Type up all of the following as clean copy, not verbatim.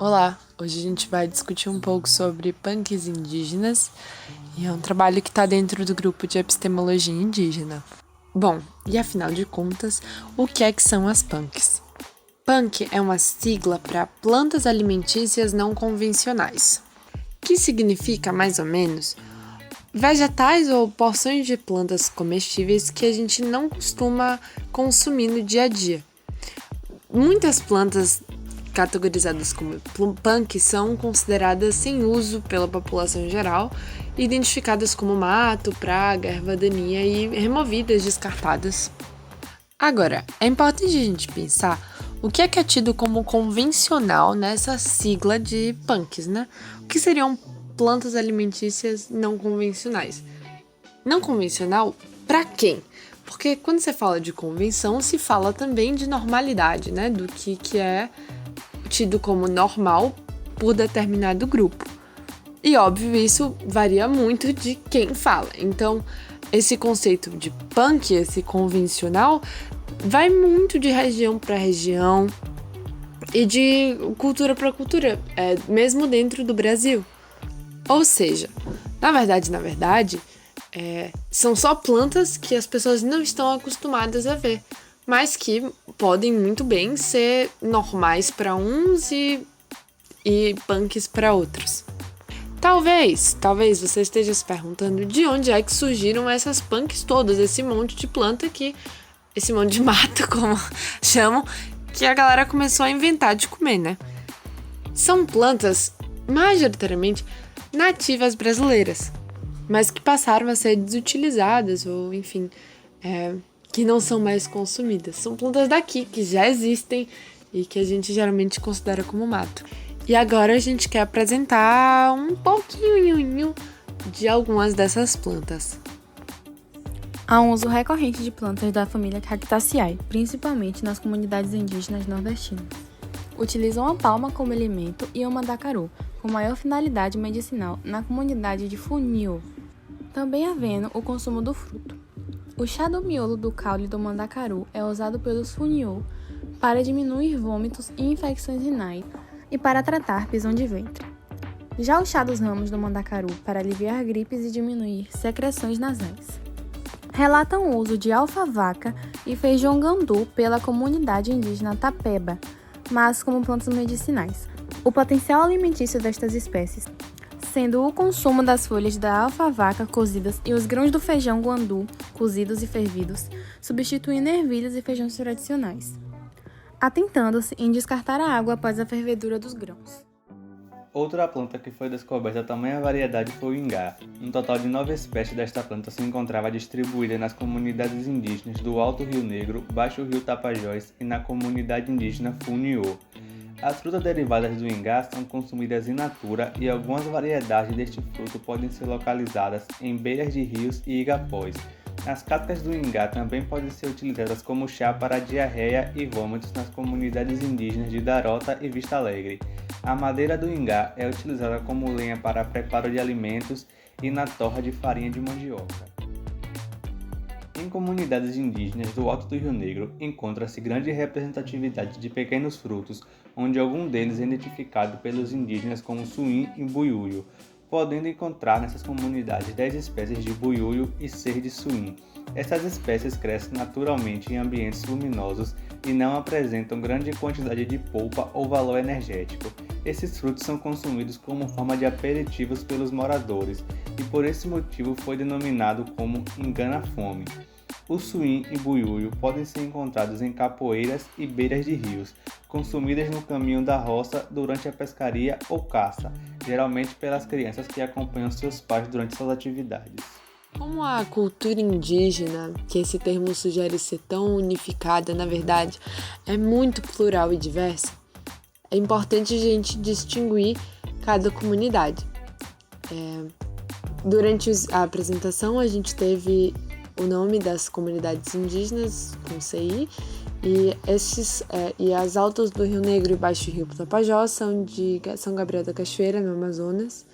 Olá, hoje a gente vai discutir um pouco sobre punks indígenas e é um trabalho que está dentro do grupo de epistemologia indígena. Bom, e afinal de contas, o que é que são as punks? Punk é uma sigla para plantas alimentícias não convencionais, que significa mais ou menos vegetais ou porções de plantas comestíveis que a gente não costuma consumir no dia a dia. Muitas plantas categorizadas como punk são consideradas sem uso pela população geral, identificadas como mato, praga, erva daninha e removidas, descartadas. Agora, é importante a gente pensar o que é tido como convencional nessa sigla de punks, né? O que seriam plantas alimentícias não convencionais? Não convencional para quem? Porque quando você fala de convenção, se fala também de normalidade, né? Do que é tido como normal por determinado grupo. E óbvio, isso varia muito de quem fala. Então, esse conceito de punk, esse convencional, vai muito de região para região e de cultura para cultura, mesmo dentro do Brasil. Ou seja, na verdade, são só plantas que as pessoas não estão acostumadas a ver, mas que podem muito bem ser normais para uns e punks para outros. Talvez você esteja se perguntando de onde é que surgiram essas punks todas, esse monte de planta aqui, esse monte de mato, como chamam, que a galera começou a inventar de comer, né? São plantas majoritariamente nativas brasileiras, mas que passaram a ser desutilizadas ou, enfim, que não são mais consumidas. São plantas daqui, que já existem e que a gente geralmente considera como mato. E agora a gente quer apresentar um pouquinho de algumas dessas plantas. Há um uso recorrente de plantas da família Cactaceae, principalmente nas comunidades indígenas nordestinas. Utilizam a palma como alimento e o mandacaru, com maior finalidade medicinal, na comunidade de Funil, também havendo o consumo do fruto. O chá do miolo do caule do mandacaru é usado pelos Funiô para diminuir vômitos e infecções renais e para tratar prisão de ventre. Já o chá dos ramos do mandacaru para aliviar gripes e diminuir secreções nasais. Relatam o uso de alfavaca e feijão gandu pela comunidade indígena Tapeba, mas como plantas medicinais. O potencial alimentício destas espécies, sendo o consumo das folhas da alfavaca cozidas e os grãos do feijão guandu cozidos e fervidos, substituindo ervilhas e feijões tradicionais, atentando-se em descartar a água após a fervedura dos grãos. Outra planta que foi descoberta a tamanha variedade foi o ingá. Um total de 9 espécies desta planta se encontrava distribuída nas comunidades indígenas do Alto Rio Negro, Baixo Rio Tapajós e na comunidade indígena Funiô. As frutas derivadas do ingá são consumidas in natura e algumas variedades deste fruto podem ser localizadas em beiras de rios e igapós. As cascas do ingá também podem ser utilizadas como chá para diarreia e vômitos nas comunidades indígenas de Darota e Vista Alegre. A madeira do ingá é utilizada como lenha para preparo de alimentos e na torra de farinha de mandioca. Em comunidades indígenas do Alto do Rio Negro, encontra-se grande representatividade de pequenos frutos, onde algum deles é identificado pelos indígenas como suim e buiúio, podendo encontrar nessas comunidades 10 espécies de buiúio e 6 de suim. Essas espécies crescem naturalmente em ambientes luminosos e não apresentam grande quantidade de polpa ou valor energético. Esses frutos são consumidos como forma de aperitivos pelos moradores e por esse motivo foi denominado como engana-fome. O suim e buiúio podem ser encontrados em capoeiras e beiras de rios, consumidas no caminho da roça durante a pescaria ou caça, geralmente pelas crianças que acompanham seus pais durante suas atividades. Como a cultura indígena, que esse termo sugere ser tão unificada, na verdade, é muito plural e diversa, é importante a gente distinguir cada comunidade. Durante a apresentação, a gente teve o nome das comunidades indígenas, com CI, e as altas do Rio Negro e Baixo Rio Tapajós são de São Gabriel da Cachoeira, no Amazonas.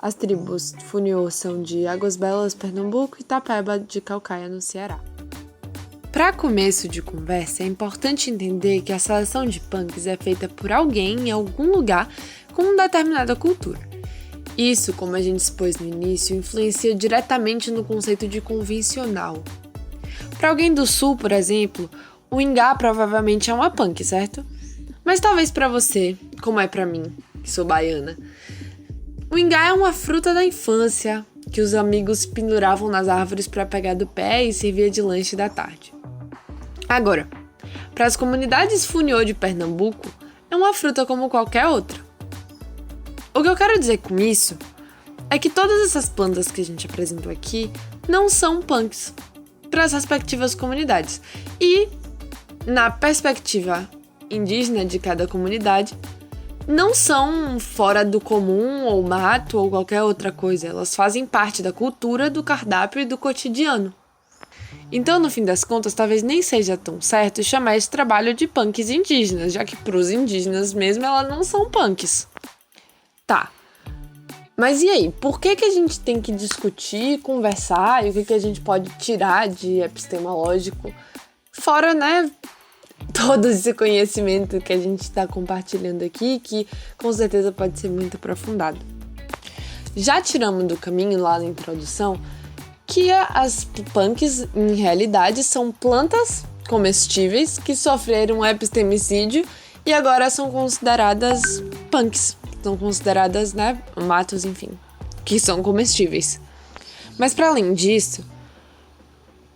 As tribos Funiô são de Águas Belas, Pernambuco, e Tapeba, de Caucaia, no Ceará. Para começo de conversa, é importante entender que a seleção de punks é feita por alguém em algum lugar com uma determinada cultura. Isso, como a gente expôs no início, influencia diretamente no conceito de convencional. Para alguém do sul, por exemplo, o ingá provavelmente é uma punk, certo? Mas talvez para você, como é para mim, que sou baiana, o ingá é uma fruta da infância que os amigos penduravam nas árvores para pegar do pé e servia de lanche da tarde. Agora, para as comunidades funiô de Pernambuco, é uma fruta como qualquer outra. O que eu quero dizer com isso é que todas essas plantas que a gente apresentou aqui não são punks para as respectivas comunidades. E, na perspectiva indígena de cada comunidade, não são fora do comum ou mato ou qualquer outra coisa. Elas fazem parte da cultura, do cardápio e do cotidiano. Então, no fim das contas, talvez nem seja tão certo chamar esse trabalho de punks indígenas, já que para os indígenas mesmo elas não são punks. Tá, mas e aí? Por que a gente tem que discutir, conversar e o que a gente pode tirar de epistemológico? Fora, né, todo esse conhecimento que a gente está compartilhando aqui, que com certeza pode ser muito aprofundado. Já tiramos do caminho lá na introdução que as punks, em realidade, são plantas comestíveis que sofreram epistemicídio e agora são consideradas punks. São consideradas, né, matos, enfim, que são comestíveis. Mas para além disso,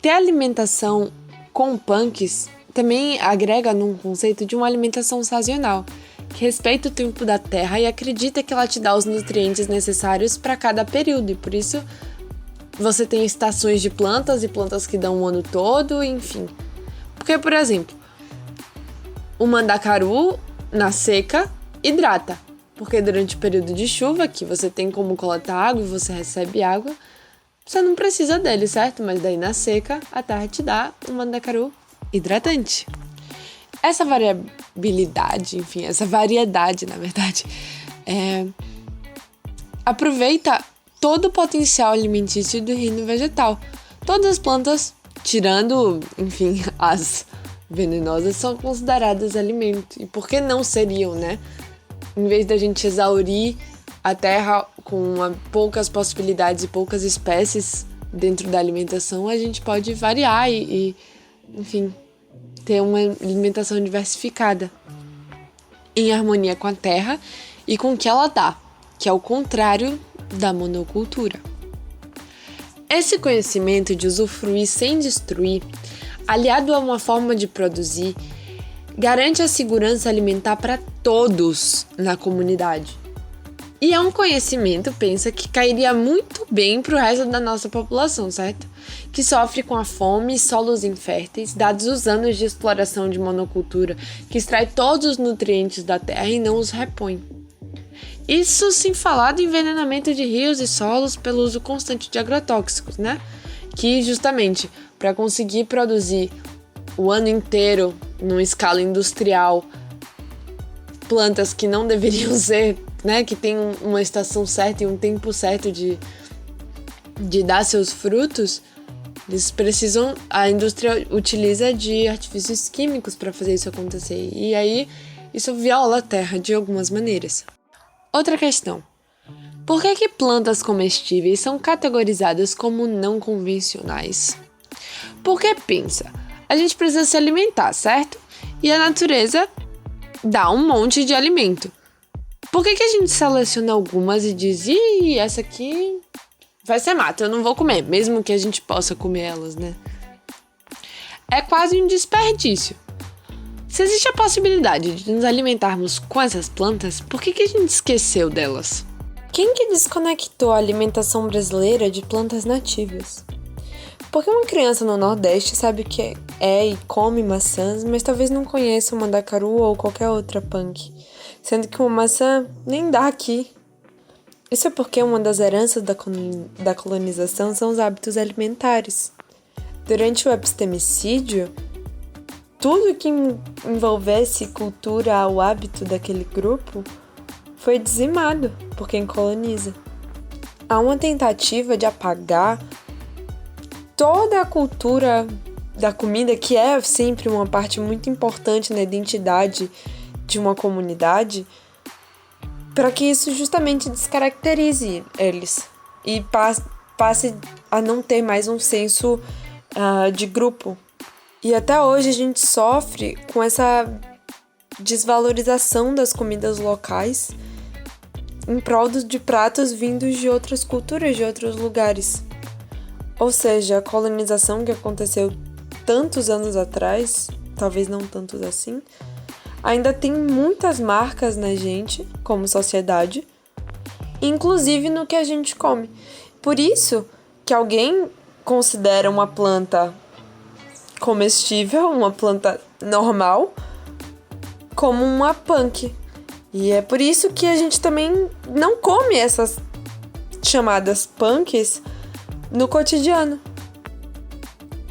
ter alimentação com punks também agrega num conceito de uma alimentação sazonal, que respeita o tempo da terra e acredita que ela te dá os nutrientes necessários para cada período, e por isso você tem estações de plantas e plantas que dão o ano todo, enfim. Porque, por exemplo, o mandacaru, na seca, hidrata. Porque durante o período de chuva, que você tem como coletar água e você recebe água, você não precisa dele, certo? Mas daí na seca, a terra te dá um mandacaru hidratante. Essa variabilidade, enfim, essa variedade, na verdade, aproveita todo o potencial alimentício do reino vegetal. Todas as plantas, tirando, enfim, as venenosas, são consideradas alimento. E por que não seriam, né? Em vez da gente exaurir a terra com poucas possibilidades e poucas espécies dentro da alimentação, a gente pode variar e enfim, ter uma alimentação diversificada em harmonia com a terra e com o que ela dá, que é o contrário da monocultura. Esse conhecimento de usufruir sem destruir, aliado a uma forma de produzir, garante a segurança alimentar para todos na comunidade. E é um conhecimento, pensa, que cairia muito bem para o resto da nossa população, certo? Que sofre com a fome e solos inférteis, dados os anos de exploração de monocultura, que extrai todos os nutrientes da terra e não os repõe. Isso sem falar do envenenamento de rios e solos pelo uso constante de agrotóxicos, né? Que justamente para conseguir produzir o ano inteiro, numa escala industrial, plantas que não deveriam ser, né, que tem uma estação certa e um tempo certo de dar seus frutos, a indústria utiliza de artifícios químicos para fazer isso acontecer. E aí, isso viola a terra de algumas maneiras. Outra questão. Por que plantas comestíveis são categorizadas como não convencionais? Porque pensa, a gente precisa se alimentar, certo? E a natureza dá um monte de alimento. Por que a gente seleciona algumas e diz, essa aqui vai ser mato, eu não vou comer, mesmo que a gente possa comer elas, né? É quase um desperdício. Se existe a possibilidade de nos alimentarmos com essas plantas, por que a gente esqueceu delas? Quem que desconectou a alimentação brasileira de plantas nativas? Porque uma criança no Nordeste sabe o que é e come maçãs, mas talvez não conheça o mandacaru ou qualquer outra punk, sendo que uma maçã nem dá aqui. Isso é porque uma das heranças da colonização são os hábitos alimentares. Durante o epistemicídio, tudo que envolvesse cultura ou hábito daquele grupo foi dizimado por quem coloniza. Há uma tentativa de apagar toda a cultura da comida, que é sempre uma parte muito importante na identidade de uma comunidade, para que isso justamente descaracterize eles e passe a não ter mais um senso de grupo. E até hoje a gente sofre com essa desvalorização das comidas locais em prol de pratos vindos de outras culturas, de outros lugares. Ou seja, a colonização que aconteceu tantos anos atrás, talvez não tantos assim, ainda tem muitas marcas na gente, como sociedade, inclusive no que a gente come. Por isso que alguém considera uma planta comestível, uma planta normal, como uma punk. E é por isso que a gente também não come essas chamadas punks no cotidiano.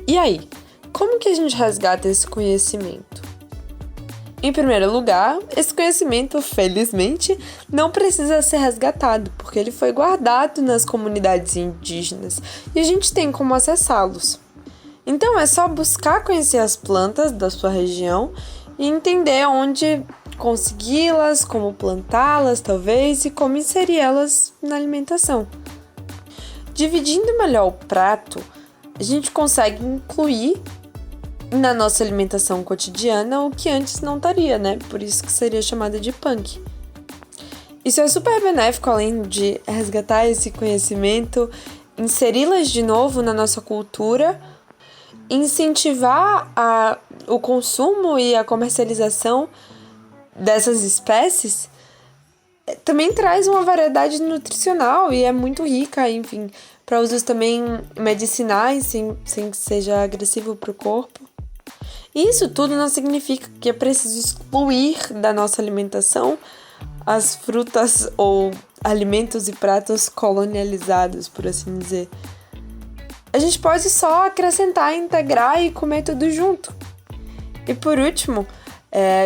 E aí, como que a gente resgata esse conhecimento? Em primeiro lugar, esse conhecimento, felizmente, não precisa ser resgatado, porque ele foi guardado nas comunidades indígenas e a gente tem como acessá-los. Então é só buscar conhecer as plantas da sua região e entender onde consegui-las, como plantá-las, talvez, e como inserir elas na alimentação. Dividindo melhor o prato, a gente consegue incluir na nossa alimentação cotidiana o que antes não estaria, né? Por isso que seria chamada de punk. Isso é super benéfico, além de resgatar esse conhecimento, inseri-las de novo na nossa cultura, incentivar o consumo e a comercialização dessas espécies, também traz uma variedade nutricional e é muito rica, enfim, para usos também medicinais, sem que seja agressivo para o corpo. E isso tudo não significa que é preciso excluir da nossa alimentação as frutas ou alimentos e pratos colonializados, por assim dizer. A gente pode só acrescentar, integrar e comer tudo junto. E por último,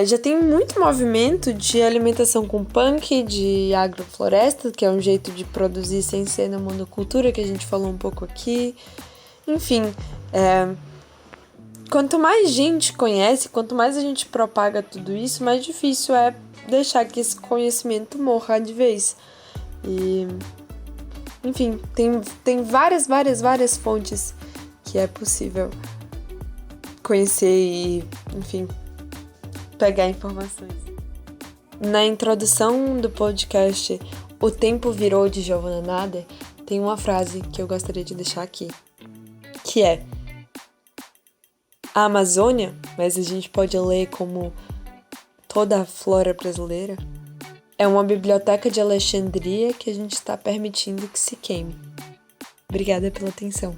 já tem muito movimento de alimentação com punk, de agrofloresta, que é um jeito de produzir sem ser na monocultura, que a gente falou um pouco aqui. Enfim, quanto mais gente conhece, quanto mais a gente propaga tudo isso, mais difícil é deixar que esse conhecimento morra de vez. E, enfim, tem várias fontes que é possível conhecer e, enfim, pegar informações. Na introdução do podcast O Tempo Virou, de Giovanna Nader, tem uma frase que eu gostaria de deixar aqui, que é: a Amazônia, mas a gente pode ler como toda a flora brasileira, é uma biblioteca de Alexandria que a gente está permitindo que se queime. Obrigada pela atenção.